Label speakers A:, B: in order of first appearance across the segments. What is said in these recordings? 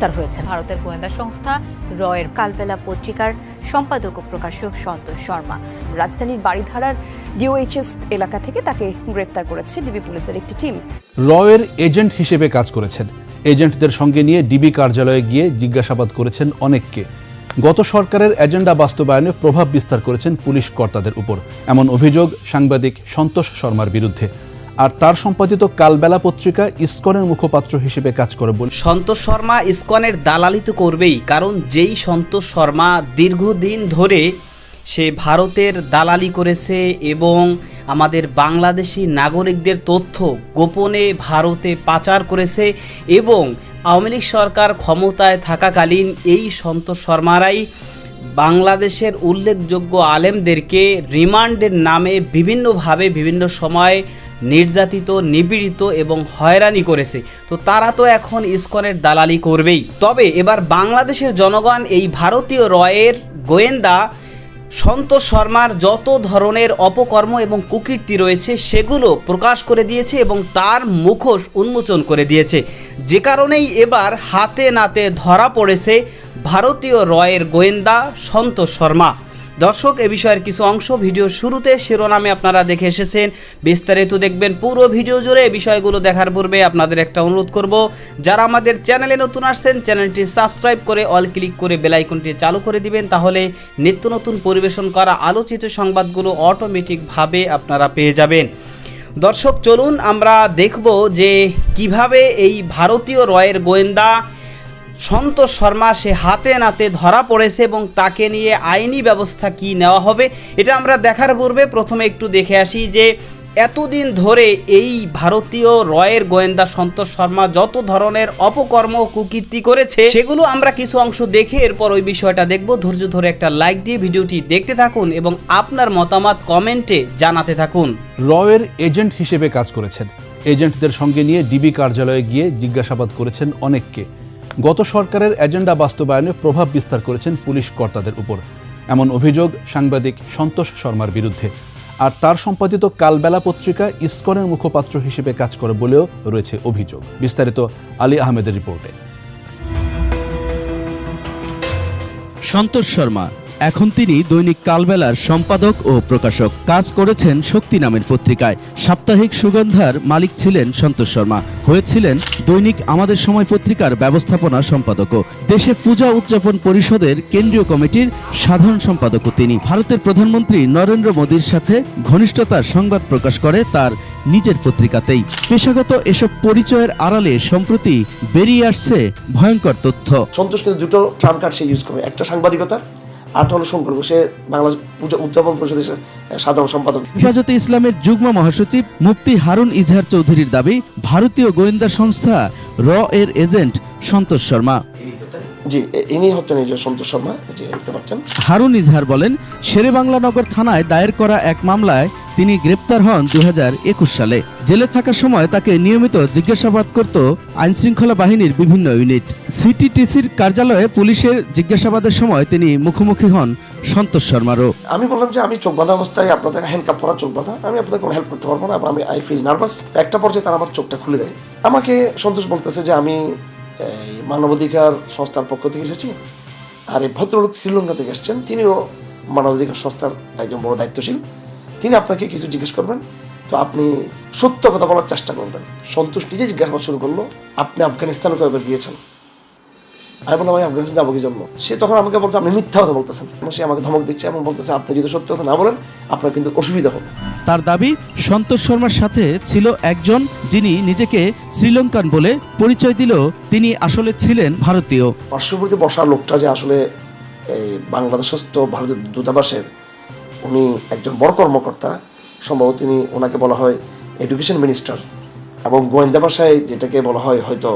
A: গ্রেপ্তার হয়েছেন ভারতের গোয়েন্দা সংস্থা রয়ের কালবেলা পত্রিকার সম্পাদক ও প্রকাশক সন্তোষ শর্মা। রাজধানীর বাড়িধারার ডিওএইচএস এলাকা থেকে তাকে গ্রেপ্তার করেছে ডিবি পুলিশের একটি টিম।
B: রয়ের এজেন্ট হিসেবে কাজ করেছেন। এজেন্টদের সঙ্গে নিয়ে ডিবি কার্যালয়ে গিয়ে জিজ্ঞাসাবাদ করেছেন অনেককে। গত সরকারের এজেন্ডা বাস্তবায়নে প্রভাব বিস্তার করেছেন পুলিশ কর্তাদের উপর, এমন অভিযোগ সাংবাদিক সন্তোষ শর্মার বিরুদ্ধে। আর তার সম্পাদিত কালবেলা পত্রিকা ইসকনের মুখপাত্র হিসেবে কাজ করে বলে
C: সন্তোষ শর্মা ইসকনের দালালি তো করবেই, কারণ যেই সন্তোষ শর্মা দীর্ঘদিন ধরে সে ভারতের দালালি করেছে এবং আমাদের বাংলাদেশি নাগরিকদের তথ্য গোপনে ভারতে পাচার করেছে এবং আওয়ামী লীগ সরকার ক্ষমতায় থাকাকালীন এই সন্তোষ শর্মারাই বাংলাদেশের উল্লেখযোগ্য আলেমদেরকে রিমান্ডের নামে বিভিন্নভাবে বিভিন্ন সময় নির্যাতিত, নিপীড়িত এবং হয়রানি করেছে। তো তারা তো এখন ইসকনের দালালি করবেই। তবে এবার বাংলাদেশের জনগণ এই ভারতীয় রয়ের গোয়েন্দা সন্তোষ শর্মার যত ধরনের অপকর্ম এবং কুকীর্তি রয়েছে সেগুলো প্রকাশ করে দিয়েছে এবং তার মুখোশ উন্মোচন করে দিয়েছে, যে কারণেই এবার হাতে নাতে ধরা পড়েছে ভারতীয় রয়ের গোয়েন্দা সন্তোষ শর্মা। দর্শক, এ বিষয়ের কিছু অংশ ভিডিওর শুরুতে শিরোনামে আপনারা দেখে এসেছেন, বিস্তারিত দেখবেন পুরো ভিডিও জুড়ে। এই বিষয়গুলো দেখার পূর্বে আপনাদের একটা অনুরোধ করব, যারা আমাদের চ্যানেলে নতুন আসছেন চ্যানেলটি সাবস্ক্রাইব করে অল ক্লিক করে বেল আইকনটি চালু করে দিবেন, তাহলে নিত্য নতুন পরিবেশন করা আলোচিত সংবাদগুলো অটোমেটিকভাবে আপনারা পেয়ে যাবেন। দর্শক, চলুন আমরা দেখব যে কিভাবে এই ভারতীয় রয়ের গোয়েন্দা সন্তোষ শর্মা সে হাতে নাতে ধরা পড়েছে এবং তাকে নিয়ে আইনি ব্যবস্থা কি নেওয়া হবে। এটা আমরা দেখার পূর্বে প্রথমে একটু দেখে আসি যে এতদিন ধরে এই ভারতীয় রয়ের গোয়েন্দা সন্তোষ শর্মা যত ধরনের অপকর্ম কুকীর্তি করেছে সেগুলো আমরা কিছু অংশ দেখে এরপর ওই বিষয়টা দেখব। ধৈর্য ধরে একটা লাইক দিয়ে ভিডিওটি দেখতে থাকুন এবং আপনার মতামত কমেন্টে জানাতে থাকুন।
B: রয়ের এজেন্ট হিসেবে কাজ করেছেন। এজেন্টদের সঙ্গে নিয়ে ডিবি কার্যালয়ে গিয়ে জিজ্ঞাসাবাদ করেছেন অনেককে। গত সরকারের এজেন্ডা বাস্তবায়নে প্রভাব বিস্তার করেছেন পুলিশ কর্তাদের উপর, এমন অভিযোগ সাংবাদিক সন্তোষ শর্মার বিরুদ্ধে। আর তার সম্পাদিত কালবেলা পত্রিকা ইসকনের মুখপাত্র হিসেবে কাজ করে বলেও রয়েছে অভিযোগ। বিস্তারিত আলী আহমেদের রিপোর্টে।
D: সন্তোষ শর্মা এখন তিনি দৈনিক কালবেলার সম্পাদক ও প্রকাশক। কাজ করেছেন শক্তি নামের পত্রিকায়। সাপ্তাহিক সুগন্ধার মালিক ছিলেন সন্তোষ শর্মা। হয়েছিলেন দৈনিক আমাদের সময় পত্রিকার ব্যবস্থাপনা সম্পাদকও। দেশে পূজা উদযাপন পরিষদের কেন্দ্রীয় কমিটির সাধারণ সম্পাদকও তিনি। ভারতের প্রধানমন্ত্রী নরেন্দ্র মোদীর সাথে ঘনিষ্ঠতার সংবাদ প্রকাশ করে তার নিজের পত্রিকাতেই। পেশাগত এসব পরিচয়ের আড়ালে সম্প্রতি বেরিয়ে আসছে ভয়ঙ্কর তথ্য।
E: সন্তোষ কিন্তু দুটো ট্রাম্প কার্ড সে ইউজ করে, একটা সাংবাদিকতা আর হলো সম্পর্ক। সে বাংলাদেশ পূজা উদযাপন পরিষদের সাধারণ সম্পাদক।
D: হেফাজতে ইসলামের যুগ্ম মহাসচিব মুফতি হারুন ইজহার চৌধুরীর দাবি, ভারতীয় গোয়েন্দা সংস্থা র এর এজেন্ট সন্তোষ শর্মা।
E: জি, ইনি হচ্ছেন এই যে সন্তোষ শর্মা, যে দেখতে পাচ্ছেন।
D: হারুন ইজহার বলেন, শেরেবাংলানগর থানায় দায়ের করা এক মামলায় তিনি গ্রেপ্তার হন 2021 সালে। জেলে থাকার সময় তাকে নিয়মিত জিজ্ঞাসাবাদ করত আইনশৃঙ্খলা বাহিনীর বিভিন্ন ইউনিট। সিটিটিসির কার্যালয়ে পুলিশের জিজ্ঞাসাবাদের সময় তিনি মুখোমুখি হন সন্তোষ শর্মারও।
E: আমি বললাম যে আমি চোখ বাঁধা অবস্থায়, আপনাদের হ্যান্ডকাপ পরা চোখ বাঁধা, আমি আপনাদের কোনো হেল্প করতে পারবো না, আমি আই ফিল নার্ভাস। একটা পর্যায়ে তারা আমার চোখটা খুলে দেয়। আমাকে সন্তোষ বলতেছে যে আমি মানবাধিকার সংস্থার পক্ষ থেকে এসেছি, আর এই ভদ্রলোক শ্রীলঙ্কা থেকে এসেছেন, তিনিও মানবাধিকার সংস্থার একজন বড় দায়িত্বশীল, তিনি আপনাকে কিছু জিজ্ঞেস করবেন, তো আপনি সত্য কথা বলার চেষ্টা করবেন। সন্তোষ নিজে জিজ্ঞাসাবাদ শুরু করলো, আপনি আফগানিস্তানে কয়েকবার গিয়েছেন? আমি বললাম আমি আফগানিস্তান যাবো কি জন্য? সে তখন আমাকে বলছে আপনি মিথ্যা কথা বলতেছেন, এবং সে আমাকে ধমক দিচ্ছে এবং বলতেছে আপনি যদি সত্য কথা না বলেন আপনার কিন্তু অসুবিধা হবে।
D: তার দাবি, সন্তোষ শর্মার সাথে ছিল একজন যিনি নিজেকে শ্রীলঙ্কান বলে পরিচয় দিল, তিনি আসলে ছিলেন ভারতীয়।
E: পার্শ্ববর্তী বসা লোকটা যে আসলে এই বাংলাদেশস্থ ভারতীয় দূতাবাসের, উনি একজন বড় কর্মকর্তা, সম্ভবত তিনি, ওনাকে বলা হয় এডুকেশন মিনিস্টার, এবং গোয়েন্দা ভাষায় যেটাকে বলা হয় হয়তো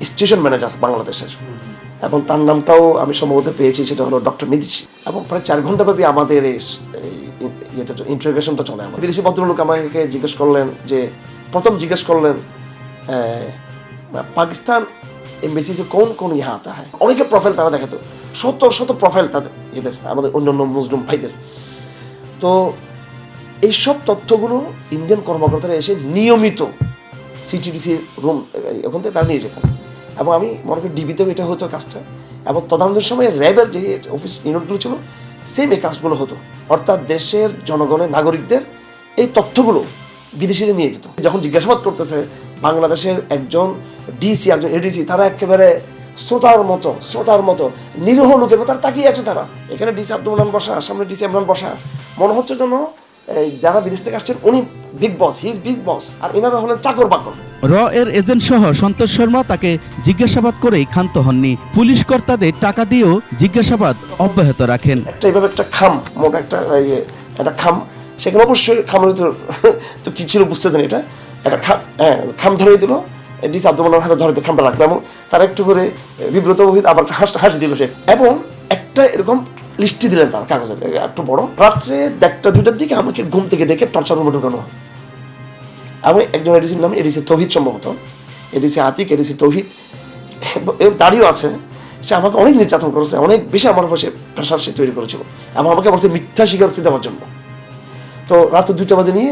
E: স্টেশন ম্যানেজার বাংলাদেশের, এবং তার নামটাও আমি সম্ভবত পেয়েছি, সেটা হলো ডক্টর নিদিচি। এবং প্রায় 4 ঘন্টাব্যাপী আমাদের এই ইন্টারোগেশনটা চলে। আমার বিদেশি ভদ্রলোক আমাকে জিজ্ঞেস করলেন, যে প্রথম জিজ্ঞেস করলেন পাকিস্তান এমবেসি से कौन यहाँ आता है। অনেকের প্রোফাইল তারা দেখাতো, শত প্রোফাইল তাদের, এদের আমাদের অন্যান্য মুসলিম ভাইদের। তো এইসব তথ্যগুলো ইন্ডিয়ান কর্মকর্তারা এসে নিয়মিত সিটিডিসি রুম ওখান থেকে তারা নিয়ে যেতেন, এবং আমি মনে করি ডিবিতেও এটা হতো কাজটা, এবং তদন্তের সময় র্যাবের যে অফিস ইউনিটগুলো ছিল সেম এই কাজগুলো হতো। অর্থাৎ দেশের জনগণের নাগরিকদের এই তথ্যগুলো বিদেশিরা নিয়ে যেত। যখন জিজ্ঞাসাবাদ করতেছে বাংলাদেশের একজন ডিসি একজন এডিসি, তারা একেবারে শ্রোতার মতো নিরীহ লোকের মতো তারা তাকিয়ে আছে। তারা এখানে ডিসি আব্দুল মান্নান বসা, সামনে ডিসি ইমরান বসা, মনে হচ্ছে যেন যারা বিদেশ থেকে আসছেন উনি big boss, he is big boss, আর এনারা হলেন চাকর বাকর।
D: র এর এজেন্ট সহ সন্তোষ শর্মা তাকে জিজ্ঞাসাবাদ করেই ক্ষান্ত হননি। পুলিশ কর্তাদের টাকা দিয়েও জিজ্ঞাসাবাদ অব্যাহত রাখেন।
E: এইভাবে একটা খাম, মোটা একটা খাম, সেখানে অবশ্যই খামের তো কি ছিল বুঝতেছেন, এটা একটা খাম ধরে দিল, ডিসি আব্দুল মান্নানের হাতে ধরে খামটা রাখলো, এবং তারা একটু করে বিব্রত আবার হাসি দিল সে, এবং একটা এরকম লিস্টি দিলেন তার কাগজে একটু বড়। রাত্রে 1টা-2টার দিকে আমাকে ঘুম থেকে ডেকে টর্চার রুমে ঢুকানো হয়। আমি একজন এডিসির নাম এডিসি তৌহিদ, সম্ভবত এডিসি আতিক, এডিসি তৌহিদ, দাঁড়িয়েও আছে। সে আমাকে অনেক নির্যাতন করেছে, অনেক বেশি আমার উপর সে প্রেশার সে তৈরি করেছিল, এবং আমাকে বলছে মিথ্যা স্বীকারোক্তি দেওয়ার জন্য। তো রাত 2টা বাজে নিয়ে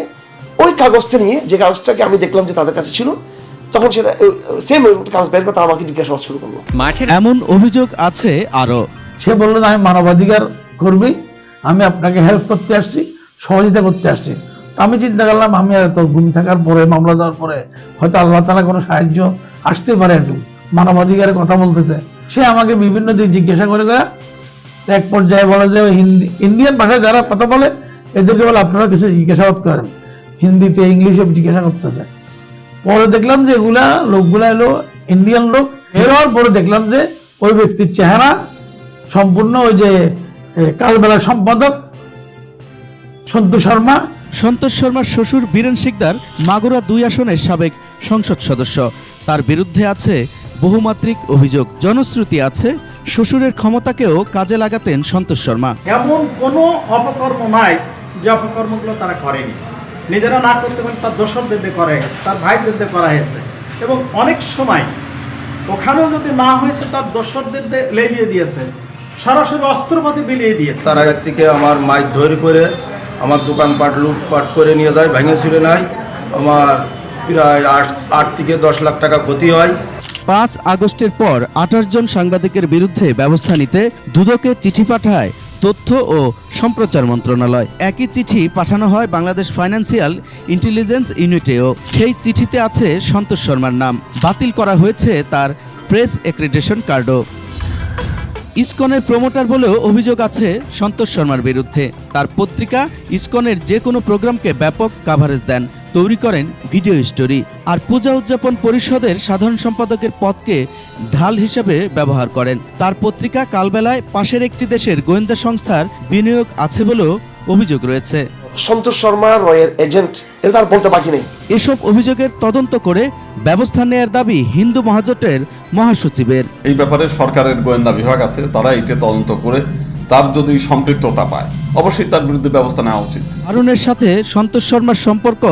E: ওই কাগজটা নিয়ে, যে কাগজটাকে আমি দেখলাম যে তাদের কাছে ছিল, তখন সেটা সেম কাগজ বের করে আমাকে জিজ্ঞাসাবাদ শুরু করলো।
D: এমন অভিযোগ আছে আরো।
F: সে বললো আমি মানবাধিকার কর্মী, আমি আপনাকে হেল্প করতে আসছি, সহযোগিতা করতে আসছি। আমি চিন্তা করলাম আমি এত ঘুম থাকার পরে, মামলা দেওয়ার পরে হয়তো আল্লাহ তাআলা কোনো সাহায্য আসতে পারে, একটু মানবাধিকারের কথা বলতেছে। সে আমাকে বিভিন্ন দিক জিজ্ঞাসা করে এক পর্যায়ে বলে যে ইন্ডিয়ান ভাষায় যারা কথা বলে এদেরকে বলে আপনারা কিছু জিজ্ঞাসাবাদ করেন, হিন্দিতে ইংলিশে জিজ্ঞাসা করতেছে। পরে দেখলাম যে লোকগুলা এলো ইন্ডিয়ান লোক। এর হওয়ার পরে দেখলাম যে ওই ব্যক্তির চেহারা সম্পূর্ণ ওই যে কালবেলার সম্পাদক সন্তোষ শর্মা।
D: সন্তোষ শর্মার শ্বশুর বীরেন শিকদার মাগুরা 2 আসনের সাবেক সংসদ সদস্য। তার বিরুদ্ধে আছে বহুমাত্রিক অভিযোগ। জনশ্রুতি আছে শ্বশুরের ক্ষমতাকেও কাজে লাগাতেন সন্তোষ শর্মা।
G: এমন কোনো অপকর্ম নাই যে অপকর্মগুলো তারা করেনি, নিজেরা না করতে পারে তার দোসরদের দিয়ে করা হয়েছে, তার ভাইদের দিয়ে করা হয়েছে, এবং অনেক সময় ওখানেও যদি না হয়েছে তার দোসরদের দিয়ে লেলিয়ে দিয়েছে, সরাসরি অস্ত্রপাতি বিলিয়ে দিয়েছে।
H: তার আগের থেকে আমার মাইক ধরে করে আমার দোকানপাট লুটপাট করে নিয়ে যায়, ভেঙে ছিঁড়ে নেয়। আমার প্রায় 8 থেকে 10 লাখ টাকা ক্ষতি হয়।
D: 5 আগস্টের পর 28 জন সাংবাদিকের বিরুদ্ধে ব্যবস্থা নিতে দুদকে চিঠি পাঠায় তথ্য ও সম্প্রচার মন্ত্রণালয়। একই চিঠি পাঠানো হয় বাংলাদেশ ফাইন্যান্সিয়াল ইন্টেলিজেন্স ইউনিটেও। সেই চিঠিতে আছে সন্তোষ শর্মার নাম। বাতিল করা হয়েছে তার প্রেস অ্যাক্রিডিটেশন কার্ডও। ইসকনের প্রমোটার বলেও অভিযোগ আছে সন্তোষ শর্মার বিরুদ্ধে। তার পত্রিকা ইসকনের যে কোনো প্রোগ্রামকে ব্যাপক কাভারেজ দেন, তৈরি করেন ভিডিও স্টোরি, আর পূজা উদযাপন পরিষদের সাধারণ সম্পাদকের পদকে ঢাল হিসেবে ব্যবহার করেন। তার পত্রিকা কালবেলায় পাশের একটি দেশের গোয়েন্দা সংস্থার বিনিয়োগ আছে বলেও অভিযোগ রয়েছে।
E: সন্তোষ শর্মা রয়ের এজেন্ট, এটা তার বলতে বাকি নেই।
D: এসব অভিযোগের তদন্ত করে ব্যবস্থা নেয়ার দাবি হিন্দু মহাজোটের মহাসচিবের।
I: এই ব্যাপারে সরকারের গোয়েন্দা বিভাগ আছে, তারা এটা তদন্ত করে তার যদি সম্পৃক্ততা পায় অবশ্যই তার বিরুদ্ধে ব্যবস্থা নেওয়া উচিত।
D: হারুনের সাথে সন্তোষ শর্মার সম্পর্ক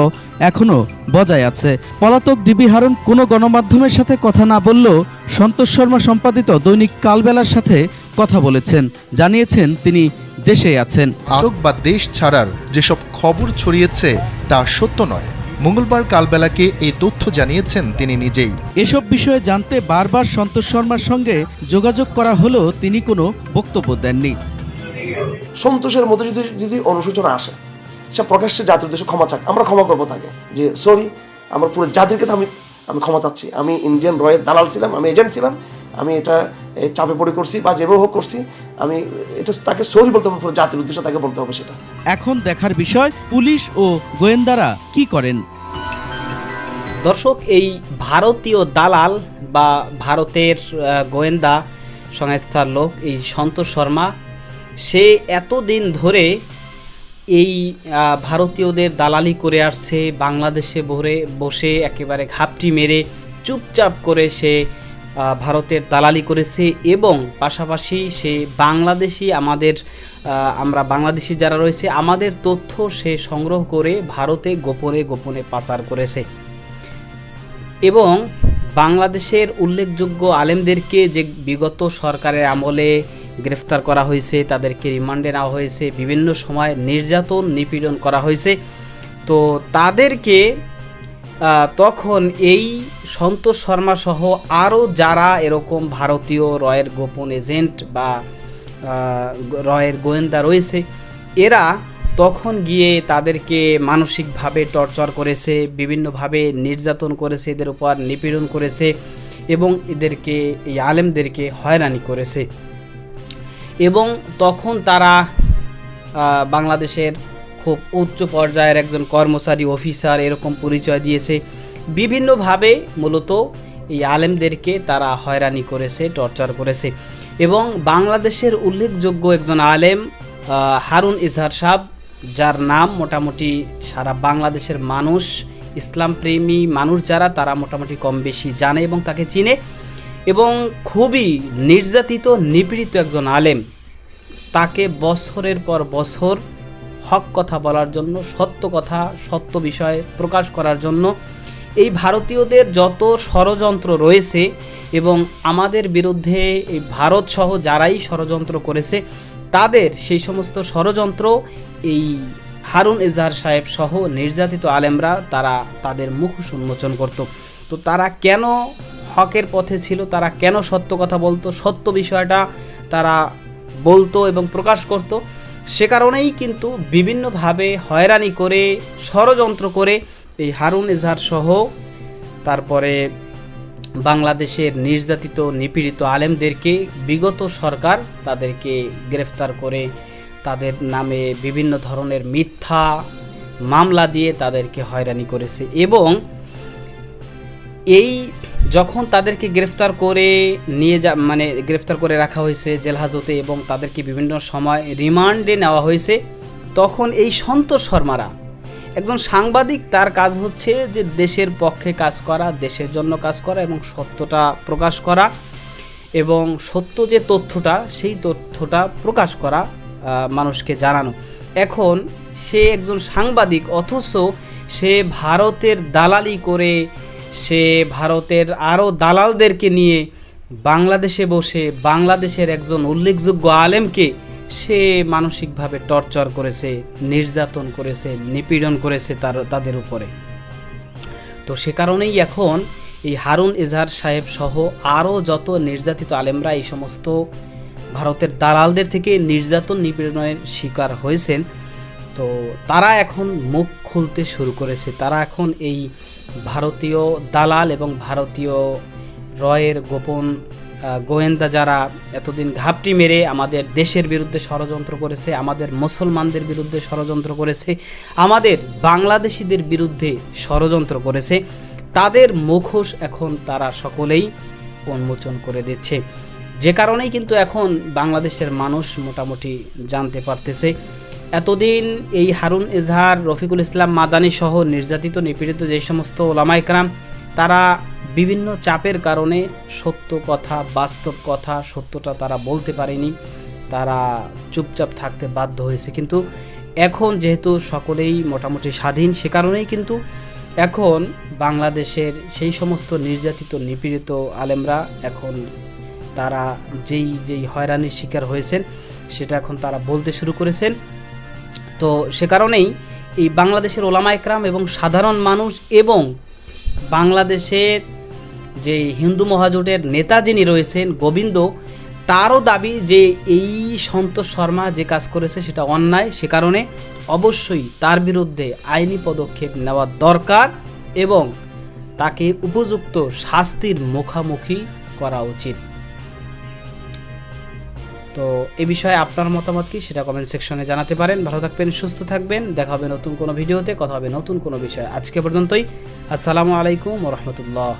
D: এখনো বজায় আছে। পলাতক ডিবি হারুন কোনো গণমাধ্যমের সাথে কথা না বললেও সন্তোষ শর্মা সম্পাদিত দৈনিক কালবেলার সাথে কথা বলেছেন, জানিয়েছেন তিনি দেশে আছেন।
J: আটক বা দেশ ছাড়ার যেসব খবর ছড়িয়েছে তা সত্য নয়। মঙ্গলবার কালবেলাকে এই তথ্য জানিয়েছেন তিনি নিজেই।
D: এসব বিষয়ে জানতে বারবার সন্তোষ শর্মার সঙ্গে যোগাযোগ করা হলেও তিনি কোনো বক্তব্য দেননি।
E: সন্তোষের মধ্যে যদি অনুশোচনা আসে, সে প্রকাশ্যে জাতির উদ্দেশ্যে ক্ষমা চাক, আমরা ক্ষমা করবো তাকে, যে সরি আমার পুরো জাতির কাছে আমি ক্ষমা চাচ্ছি, আমি ইন্ডিয়ান রয়ের দালাল ছিলাম, আমি এজেন্ট ছিলাম, আমি এটা চাপে পড়ে করছি বা যেভাবে হোক করছি, আমি এটা তাকে সরি বলতে হবে, পুরো জাতির উদ্দেশ্যে তাকে বলতে হবে। সেটা
D: এখন দেখার বিষয় পুলিশ ও গোয়েন্দারা কি করেন।
C: দর্শক, এই ভারতীয় দালাল বা ভারতের গোয়েন্দা সংস্থার লোক এই সন্তোষ শর্মা, সে এতদিন ধরে এই ভারতীয়দের দালালি করে আসছে। বাংলাদেশে বসে একেবারে ঘাপটি মেরে চুপচাপ করে সে ভারতের দালালি করেছে, এবং পাশাপাশি সে আমরা বাংলাদেশি যারা রয়েছে আমাদের তথ্য সে সংগ্রহ করে ভারতে গোপনে পাচার করেছে, এবং বাংলাদেশের উল্লেখযোগ্য আলেমদেরকে যে বিগত সরকারের আমলে গ্রেফতার করা হয়েছে, তাদেরকে রিমান্ডে নেওয়া হয়েছে, বিভিন্ন সময় নির্যাতন নিপীড়ন করা হয়েছে। তো তাদেরকে তখন এই সন্তোষ শর্মা সহ আরও যারা এরকম ভারতীয় রয়ের গোপন এজেন্ট বা রয়ের গোয়েন্দা রয়েছে, এরা তখন গিয়ে তাদেরকে মানসিকভাবে টর্চার করেছে, বিভিন্নভাবে নির্যাতন করেছে, এদের উপর নিপীড়ন করেছে এবং এদেরকে, এই আলেমদেরকে হয়রানি করেছে। এবং তখন তারা বাংলাদেশের খুব উচ্চ পর্যায়ের একজন কর্মচারী, অফিসার এরকম পরিচয় দিয়েছে। বিভিন্নভাবে মূলত এই আলেমদেরকে তারা হয়রানি করেছে, টর্চার করেছে। এবং বাংলাদেশের উল্লেখযোগ্য একজন আলেম হারুন ইজহার সাহেব, যার নাম মোটামুটি সারা বাংলাদেশের মানুষ, ইসলাম প্রেমী মানুষ যারা, তারা মোটামুটি কম বেশি জানে এবং তাকে চিনে। এবং খুবই নির্যাতিত, নিপীড়িত একজন আলেম, তাকে বছরের পর বছর হক কথা বলার জন্য, সত্য কথা, সত্য বিষয় প্রকাশ করার জন্য এই ভারতীয়দের যত ষড়যন্ত্র রয়েছে এবং আমাদের বিরুদ্ধে এই ভারত সহ যারাই ষড়যন্ত্র করেছে, তাদের সেই সমস্ত ষড়যন্ত্র এই হারুন ইজহার সাহেব সহ নির্যাতিত আলেমরা তারা তাদের মুখোশ উন্মোচন করত। তো তারা কেন হকের পথে ছিল, তারা কেন সত্য কথা বলতো, সত্য বিষয়টা তারা বলতো এবং প্রকাশ করত, সে কারণেই কিন্তু বিভিন্নভাবে হয়রানি করে, ষড়যন্ত্র করে এই হারুন ইজহার সহ তারপরে বাংলাদেশের নির্যাতিত, নিপীড়িত আলেমদেরকে বিগত সরকার তাদেরকে গ্রেফতার করে তাদের নামে বিভিন্ন ধরনের মিথ্যা মামলা দিয়ে তাদেরকে হয়রানি করেছে। এবং এই যখন তাদেরকে গ্রেফতার করে নিয়ে গ্রেফতার করে রাখা হয়েছে জেল হাজতে এবং তাদেরকে বিভিন্ন সময় রিমান্ডে নেওয়া হয়েছে, তখন এই সন্তোষ শর্মারা, একজন সাংবাদিক, তার কাজ হচ্ছে যে দেশের পক্ষে কাজ করা, দেশের জন্য কাজ করা এবং সত্যটা প্রকাশ করা এবং সত্য যে তথ্যটা, সেই তথ্যটা প্রকাশ করা, মানুষকে জানানো। এখন সে একজন সাংবাদিক, অথচ সে ভারতের দালালি করে, সে ভারতের আরও দালালদেরকে নিয়ে বাংলাদেশে বসে বাংলাদেশের একজন উল্লেখযোগ্য আলেমকে সে মানসিকভাবে টর্চার করেছে, নির্যাতন করেছে, নিপীড়ন করেছে তাদের উপরে। তো সে কারণেই এখন এই হারুন ইজহার সাহেব সহ আরও যত নির্যাতিত আলেমরা এই সমস্ত ভারতের দালালদের থেকে নির্যাতন, নিপীড়নের শিকার হয়েছেন, তো তারা এখন মুখ খুলতে শুরু করেছে। তারা এখন এই ভারতীয় দালাল এবং ভারতীয় রয়ের গোপন গোয়েন্দা যারা এতদিন ঘাপটি মেরে আমাদের দেশের বিরুদ্ধে ষড়যন্ত্র করেছে, আমাদের মুসলমানদের বিরুদ্ধে ষড়যন্ত্র করেছে, আমাদের বাংলাদেশিদের বিরুদ্ধে ষড়যন্ত্র করেছে, তাদের মুখোশ এখন তারা সকলেই উন্মোচন করে দিচ্ছে। যে কারণেই কিন্তু এখন বাংলাদেশের মানুষ মোটামুটি জানতে পারতেছে, এতদিন এই হারুন ইজহার, রফিকুল ইসলাম মাদানী সহ নির্যাতিত, নিপীড়িত যে সমস্ত ওলামায়ে কেরাম, তারা বিভিন্ন চাপের কারণে সত্য কথা, বাস্তব কথা, সত্যটা তারা বলতে পারেনি, তারা চুপচাপ থাকতে বাধ্য হয়েছে। কিন্তু এখন যেহেতু সকলেই মোটামুটি স্বাধীন, সে কারণেই কিন্তু এখন বাংলাদেশের সেই সমস্ত নির্যাতিত, নিপীড়িত আলেমরা এখন তারা যেই হয়রানির শিকার হয়েছেন সেটা এখন তারা বলতে শুরু করেছেন। তো সে কারণেই এই বাংলাদেশের ওলামায়ে কেরাম এবং সাধারণ মানুষ এবং বাংলাদেশের যে হিন্দু মহাজোটের নেতা যিনি রয়েছেন গোবিন্দ, তারও দাবি যে এই সন্তোষ শর্মা যে কাজ করেছে সেটা অন্যায়, সে কারণে অবশ্যই তার বিরুদ্ধে আইনি পদক্ষেপ নেওয়া দরকার এবং তাকে উপযুক্ত শাস্তির মুখোমুখি করা উচিত। তো এ বিষয়ে আপনার মতামত কি সেটা কমেন্ট সেকশনে জানাতে পারেন। ভালো থাকবেন, সুস্থ থাকবেন, দেখা হবে নতুন কোনো ভিডিওতে, কথা হবে নতুন কোনো বিষয়। আজকে পর্যন্তই, আসসালামু আলাইকুম ওয়া রাহমাতুল্লাহ।